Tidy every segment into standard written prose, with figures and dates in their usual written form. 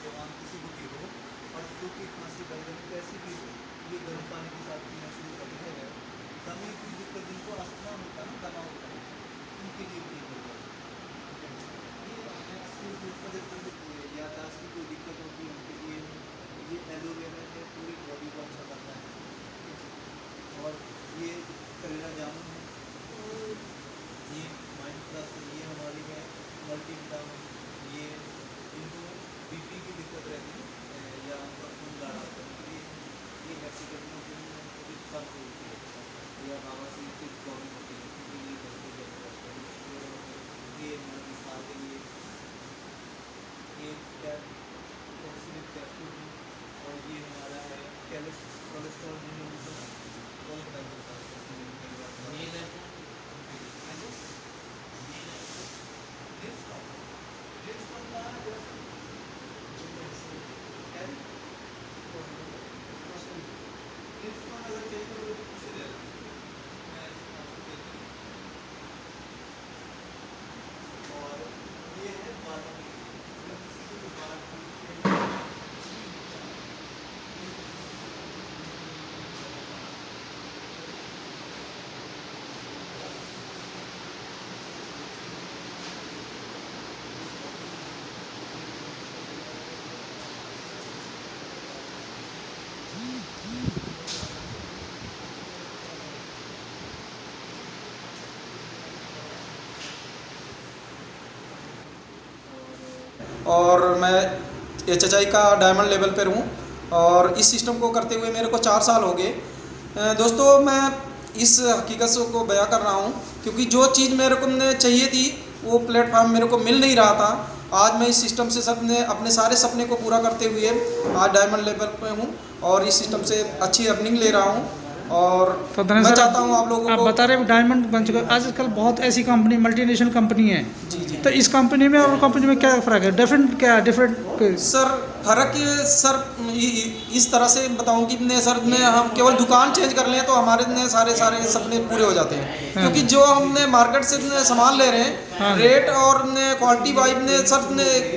जवान किसी को भी हो और सूखी खांसी गर्दन कैसी भी हो, ये गर्म पानी के साथ पीना शुरू कर दिया जाए। दमे की दिक्कत, जिनको अस्थमा होता है ना, दमा होता है, उनके लिए भी होगा। ये याददाश्त की कोई दिक्कत होती है उनके लिए ये एलोवेरा है, पूरी बॉडी को अच्छा करता है। और ये करेला जामुन है, और ये माइंड प्लस है, ये हमारी है मल्टी विटामिन। ये इनको बीपी की दिक्कत रहती है या उनका खून गाढ़ा होता है उनके लिए ये हैप्पी के लिए थोड़ी फर्क होती है, या बाबा की प्रॉब्लम होती है उनके लिए ये मिसाल के लिए ये कैल्शियम कैप्सूल है। और ये हमारा है कोलेस्ट्रॉल बहुत बड़ा होता है। ये है अगर चाहिए तो पूछ ले और ये है बादाम और मैं HHI का डायमंड लेवल पर हूँ और इस सिस्टम को करते हुए मेरे को 4 साल हो गए। दोस्तों, मैं इस हकीकत को बयां कर रहा हूँ क्योंकि जो चीज़ मेरे को चाहिए थी वो प्लेटफार्म मेरे को मिल नहीं रहा था। आज मैं इस सिस्टम से अपने सारे सपने को पूरा करते हुए आज डायमंड लेवल पे हूँ और इस सिस्टम से अच्छी अर्निंग ले रहा हूँ। और तो मैं चाहता हूँ आप लोगों आप को बता रहे डायमंड बन चुका है। आजकल बहुत ऐसी कंपनी मल्टीनेशनल कंपनी है, जी तो इस कंपनी में और कंपनी में क्या फ़र्क है? डिफरेंट सर फर्क सर इस तरह से बताऊं कि सर हम केवल दुकान चेंज कर लें तो हमारे सारे सपने पूरे हो जाते हैं। क्योंकि जो हमने मार्केट से सामान ले रहे हैं रेट और क्वालिटी वाइज सर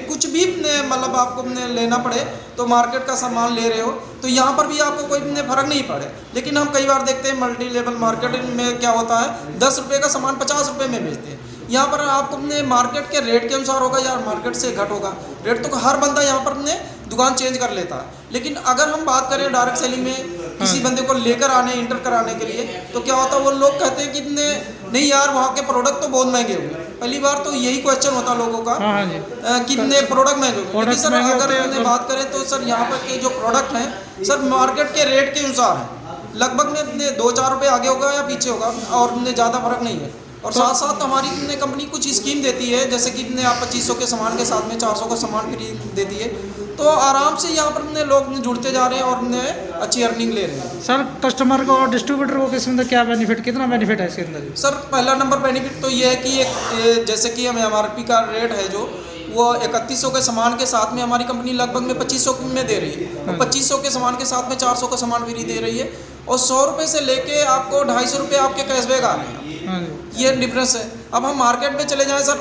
कुछ भी मतलब आपको लेना पड़े तो मार्केट का सामान ले रहे हो तो यहाँ पर भी आपको कोई फ़र्क नहीं पड़े। लेकिन हम कई बार देखते हैं मल्टी लेवल मार्केट में क्या होता है 10 रुपये का सामान 50 रुपये में बेचते हैं। यहाँ पर आपको अपने मार्केट के रेट के अनुसार होगा या मार्केट से घट होगा। रेट तो हर बंदा यहाँ पर अपने दुकान चेंज कर लेता है। लेकिन अगर हम बात करें डायरेक्ट सेलिंग में किसी बंदे को लेकर आने इंटर कराने के लिए तो क्या होता है वो लोग कहते हैं कि नहीं यार वहाँ के प्रोडक्ट तो बहुत महंगे होंगे। पहली बार तो यही क्वेश्चन होता है लोगों का कि प्रोडक्ट महंगे होंगे। लेकिन सर अगर बात करें तो सर यहाँ पर के जो प्रोडक्ट हैं सर मार्केट के रेट के अनुसार है। लगभग में 2-4 रुपये आगे होगा या पीछे होगा और ज़्यादा फर्क नहीं है। और साथ साथ हमारी कंपनी कुछ स्कीम देती है जैसे कि आप 2500 के सामान के साथ में 400 का सामान फ्री देती है। तो आराम से यहाँ पर लोग जुड़ते जा रहे हैं और अच्छी अर्निंग ले रहे हैं। सर कस्टमर को और डिस्ट्रीब्यूटर को इसके अंदर क्या बेनिफिट, कितना बेनिफिट है इसके अंदर? सर पहला नंबर बेनिफिट तो ये है कि एक जैसे कि हमें MRP का रेट है जो वो 3100 के सामान के साथ में हमारी कंपनी लगभग में 2500 में दे रही है। और 2500 के सामान के साथ में 400 का सामान फ्री दे रही है। और 100 रुपये से लेके आपको 250 रुपये आपके कैशबैक आ रहे हैं। ये डिफरेंस है। अब हम मार्केट में चले जाएं सर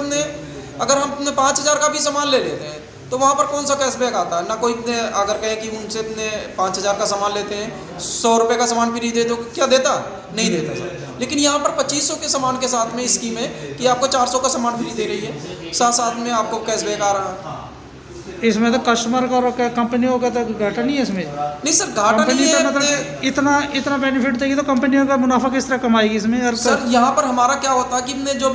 अगर हम 5000 का भी सामान ले लेते हैं तो वहाँ पर कौन सा कैशबैक आता है ना कोई। अगर कहें कि उनसे 5000 का सामान लेते हैं 100 रुपये का सामान फ्री दे दो, क्या देता? नहीं देता सर। लेकिन यहाँ पर 2500 के सामान के साथ में स्कीम है कि आपको 400 का सामान फ्री दे रही है, साथ में आपको कैशबैक आ रहा है। इसमें तो कस्टमर का और कंपनियों का तो घाटा नहीं है इसमें? नहीं सर घाटा नहीं है। मतलब इतना बेनिफिट देगी तो कंपनियों का मुनाफा किस तरह कमाएगी इसमें? और सर यहाँ पर हमारा क्या होता है कि जो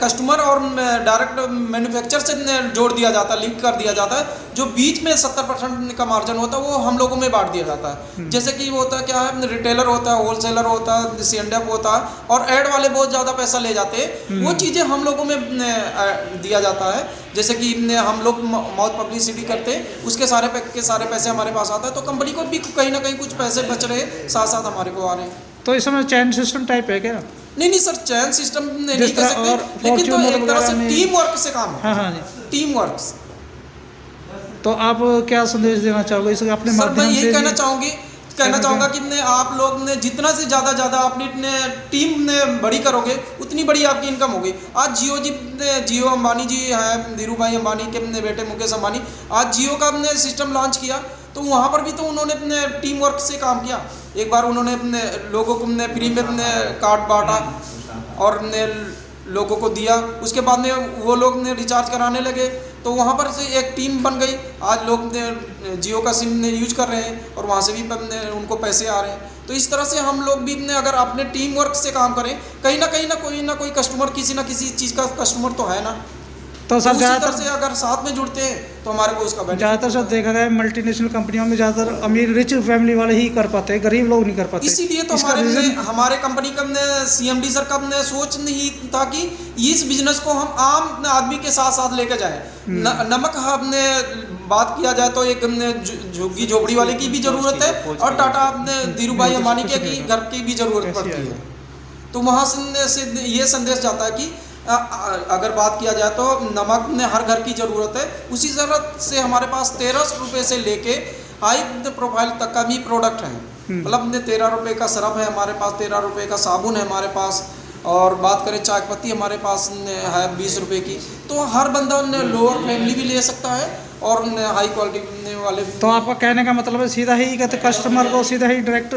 कस्टमर और डायरेक्ट मैन्युफैक्चर से जोड़ दिया जाता है, लिंक कर दिया जाता है। जो बीच में 70% का मार्जिन होता है वो हम लोगों में बांट दिया जाता है। जैसे कि वो होता है क्या है रिटेलर होता है, होलसेलर होता है, C&F होता है और ऐड वाले बहुत ज़्यादा पैसा ले जाते हैं। वो चीज़ें हम लोगों में दिया जाता है। जैसे कि हम लोग माउथ पब्लिसिटी करते हैं उसके सारे पैसे हमारे पास आता है। तो कंपनी को भी कहीं ना कहीं कुछ पैसे बच रहे साथ साथ हमारे को आ रहे हैं। तो इसमें चैन सिस्टम टाइप है क्या? नहीं सर चैन सिस्टम नहीं कह सकते, लेकिन तो एक तरह से टीम वर्क से काम है। हाँ जी, टीम वर्क। तो आप क्या संदेश देना चाहोगे इसके अपने सर मैं माध्यम यही से? कहना चाहूँगी कहना चाहूँगा कि ने आप लोग ने जितना से ज़्यादा अपनी टीम ने बड़ी करोगे उतनी बड़ी आपकी इनकम होगी। आज जियो अंबानी जी हैं, धीरू भाई अंबानी के अपने बेटे मुकेश अंबानी, आज जियो का अपने सिस्टम लॉन्च किया तो वहाँ पर भी तो उन्होंने अपने टीम वर्क से काम किया। एक बार उन्होंने अपने लोगों को अपने फ्री में अपने कार्ड बांटा और अपने लोगों को दिया, उसके बाद में वो लोग ने रिचार्ज कराने लगे तो वहाँ पर से एक टीम बन गई। आज लोग जियो का सिम यूज कर रहे हैं और वहाँ से भी उनको पैसे आ रहे हैं। तो इस तरह से हम लोग भी अगर अपने टीम वर्क से काम करें, कहीं ना कोई कस्टमर किसी ना किसी चीज़ का कस्टमर तो है ना। तो सर उसी तरह ज़्यादातर से अगर साथ में जुड़ते हैं तो हमारे को उसका benefit ज़्यादातर सर देखा गया है मल्टीनेशनल कंपनियों में ज़्यादातर अमीर रिच फैमिली वाले ही कर पाते हैं, गरीब लोग नहीं कर पाते। इसीलिए तो इसका reason- हमारे कंपनी का CMD सर का सोच नहीं था कि इस बिजनेस को हम आम आदमी के साथ साथ लेकर जाए। नमक हमने बात किया जाए तो एक झुग्गी झोपड़ी वाले की भी जरूरत है और टाटा अपने धीरू भाई अंबानी के घर की भी जरूरत पड़ती है। तो वहाँ से ये संदेश जाता है कि अगर बात किया जाए तो नमक ने हर घर की ज़रूरत है। उसी ज़रूरत से हमारे पास 1300 रुपये से लेके हाई प्रोफाइल तक का भी प्रोडक्ट है। मतलब 13 रुपये का सरफ है हमारे पास, 13 रुपये का साबुन है हमारे पास, और बात करें चाय पत्ती हमारे पास है 20 रुपये की। तो हर बंदा लोअर फैमिली भी ले सकता है और हाई क्वालिटी वाले भी। तो आपका कहने का मतलब है सीधा ही कहते कस्टमर को सीधा ही डायरेक्ट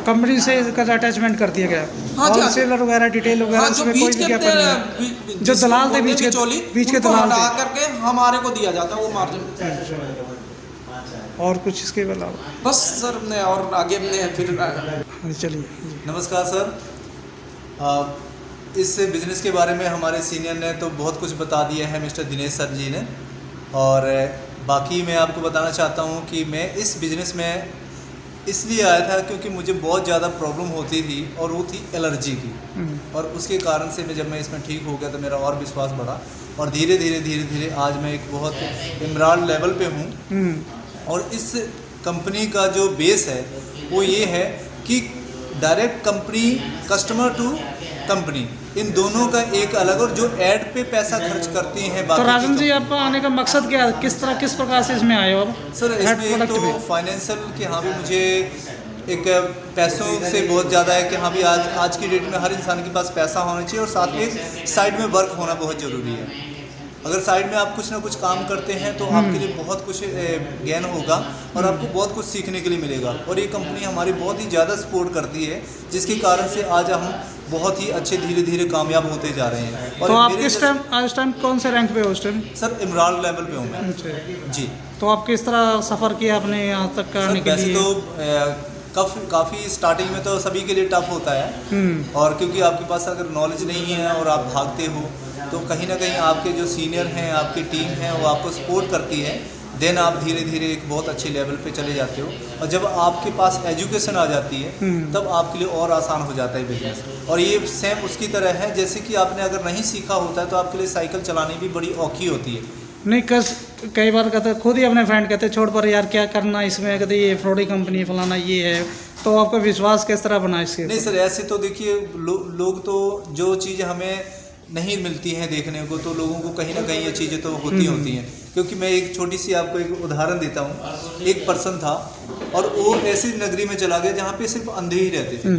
कंपनी से अटैचमेंट कर दिया गया। हाँ जी, होलसेलर वगैरह डिटेल वगैरह इसमें कोई विज्ञापन नहीं, जो दलाल थे बीच के दलाल हटा करके हमारे को दिया जाता है वो मार्जिन। और कुछ इसके अलावा बस सर ने और आगे फिर चलिए। नमस्कार सर, इस बिज़नेस के बारे में हमारे सीनियर ने तो बहुत कुछ बता दिया है, मिस्टर दिनेश सर जी ने। और बाकी मैं आपको बताना चाहता हूँ कि मैं इस बिज़नेस में इसलिए आया था क्योंकि मुझे बहुत ज़्यादा प्रॉब्लम होती थी और वो थी एलर्जी की। और उसके कारण से जब मैं इसमें ठीक हो गया तो मेरा और विश्वास बढ़ा और धीरे धीरे आज मैं एक बहुत इमरान लेवल पे हूँ। और इस कंपनी का जो बेस है वो ये है कि direct company customer to company, इन दोनों का एक अलग, और जो ऐड पे पैसा खर्च करती हैं। तो राजन जी आपका आने का मकसद क्या है, किस प्रकार से इसमें आए हो आप? सर इसमें एक तो फाइनेंशियल कि हाँ भी मुझे एक पैसों से बहुत ज़्यादा है कि हाँ भी आज की डेट में हर इंसान के पास पैसा होना चाहिए, और साथ में साइड में वर्क होना बहुत ज़रूरी है। अगर साइड में आप कुछ ना कुछ काम करते हैं तो आपके लिए बहुत कुछ ज्ञान होगा और आपको बहुत कुछ सीखने के लिए मिलेगा। और ये कंपनी हमारी बहुत ही ज़्यादा सपोर्ट करती है, जिसके कारण से आज हम बहुत ही अच्छे धीरे कामयाब होते जा रहे हैं। और तो आप इस टाइम कौन से रैंक पे हो उस टाइम? सर इमरान लेवल पे हूँ मैं जी। तो आप किस तरह सफ़र किया अपने यहाँ तक आने के लिए? वैसे तो काफ़ी स्टार्टिंग में तो सभी के लिए टफ होता है, और क्योंकि आपके पास अगर नॉलेज नहीं है और आप भागते हो तो कहीं ना कहीं आपके जो सीनियर हैं, आपकी टीम है, वो आपको सपोर्ट करती है। देन आप धीरे एक बहुत अच्छे लेवल पे चले जाते हो, और जब आपके पास एजुकेशन आ जाती है तब आपके लिए और आसान हो जाता है बिजनेस। और ये सेम उसकी तरह है जैसे कि आपने अगर नहीं सीखा होता है तो आपके लिए साइकिल चलानी भी बड़ी औखी होती है। नहीं कई बार कहते खुद ही अपने फ्रेंड कहते छोड़ पर यार क्या करना इसमें, कहते ये फ्रॉडी कंपनी फलाना ये है। तो आपका विश्वास किस तरह बना इसके? नहीं सर, ऐसे तो देखिए लोग तो जो चीज़ हमें नहीं मिलती हैं देखने को, तो लोगों को कहीं ना कहीं ये चीज़ें तो होती हैं। क्योंकि मैं एक छोटी सी आपको एक उदाहरण देता हूँ। एक पर्सन था और वो ऐसी नगरी में चला गया जहाँ पे सिर्फ अंधे ही रहते थे,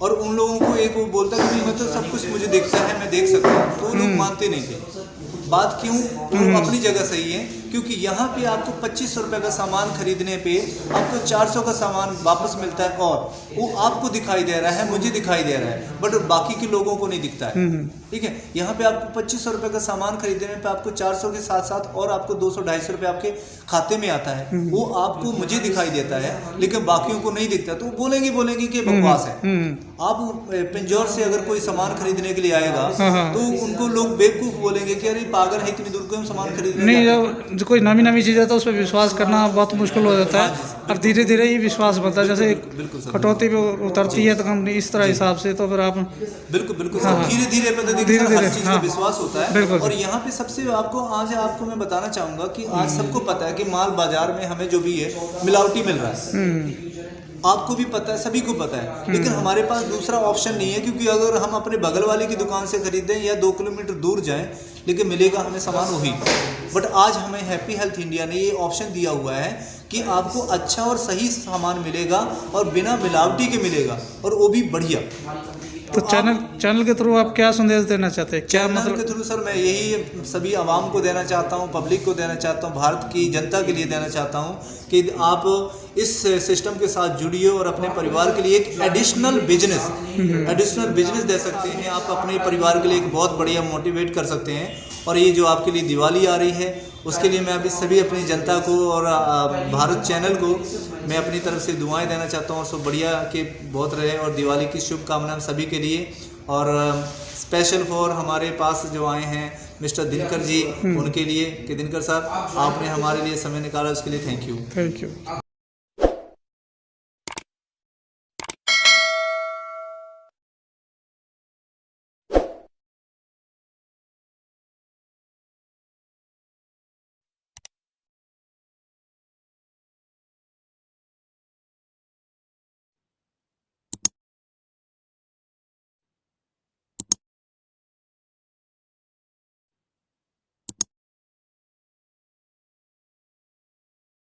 और उन लोगों को एक वो बोलता कि मैं तो सब कुछ मुझे दिखता है, मैं देख सकता हूँ, तो लोग मानते नहीं थे। बात क्यों? वो अपनी जगह सही है, क्योंकि यहाँ पे आपको 2500 रुपये का सामान खरीदने पे आपको 400 का सामान वापस मिलता है, और वो आपको दिखाई दे रहा है, मुझे दिखाई दे रहा है, बट बाकी के लोगों को नहीं दिखता है। ठीक है, यहाँ पे आपको 2500 रुपये का सामान खरीदने पे आपको 400 के साथ साथ और आपको 200-250 रुपये आपके खाते में आता है। वो आपको मुझे दिखाई देता है लेकिन बाकियों को नहीं दिखता, तो बोलेंगे कि बकवास है। आप पिंजौर से अगर कोई सामान खरीदने के लिए आएगा तो उनको लोग बेवकूफ़ बोलेंगे कि अरे पागल है, इतनी दूर क्यों सामान खरीदने? नहीं, जो कोई नई चीज़ है तो उस पर विश्वास करना बहुत मुश्किल हो जाता है, और धीरे ही विश्वास बनता है। जैसे कटौती पे उतरती है तो कंपनी इस तरह हिसाब से, तो फिर आप बिल्कुल धीरे हर चीज़ का विश्वास होता है। और यहाँ पे सबसे आपको मैं बताना चाहूँगा कि आज सबको पता है कि माल बाजार में हमें जो भी है मिलावटी मिल रहा है। आपको भी पता है, सभी को पता है, लेकिन हमारे पास दूसरा ऑप्शन नहीं है, क्योंकि अगर हम अपने बगल वाले की दुकान से खरीदें या 2 किलोमीटर दूर जाएं, लेकिन मिलेगा हमें सामान वही। बट आज हमें हैप्पी हेल्थ इंडिया ने ये ऑप्शन दिया हुआ है कि आपको अच्छा और सही सामान मिलेगा और बिना मिलावटी के मिलेगा, और वो भी बढ़िया। तो चैनल के थ्रू आप क्या संदेश देना चाहते हैं, क्या चैनल मतलब? के थ्रू सर मैं यही सभी आवाम को देना चाहता हूँ, पब्लिक को देना चाहता हूँ, भारत की जनता के लिए देना चाहता हूँ कि आप इस सिस्टम के साथ जुड़िए और अपने परिवार के लिए एक एडिशनल बिजनेस दे सकते हैं। आप अपने परिवार के लिए एक बहुत बढ़िया मोटिवेट कर सकते हैं। और ये जो आपके लिए दिवाली आ रही है, उसके लिए मैं अभी सभी अपनी जनता को और भारत चैनल को मैं अपनी तरफ से दुआएं देना चाहता हूँ, और सब बढ़िया के बहुत रहे, और दिवाली की शुभकामनाएं सभी के लिए। और स्पेशल फॉर हमारे पास जो आए हैं मिस्टर दिनकर जी, उनके लिए कि दिनकर साहब आपने हमारे लिए समय निकाला, उसके लिए थैंक यू।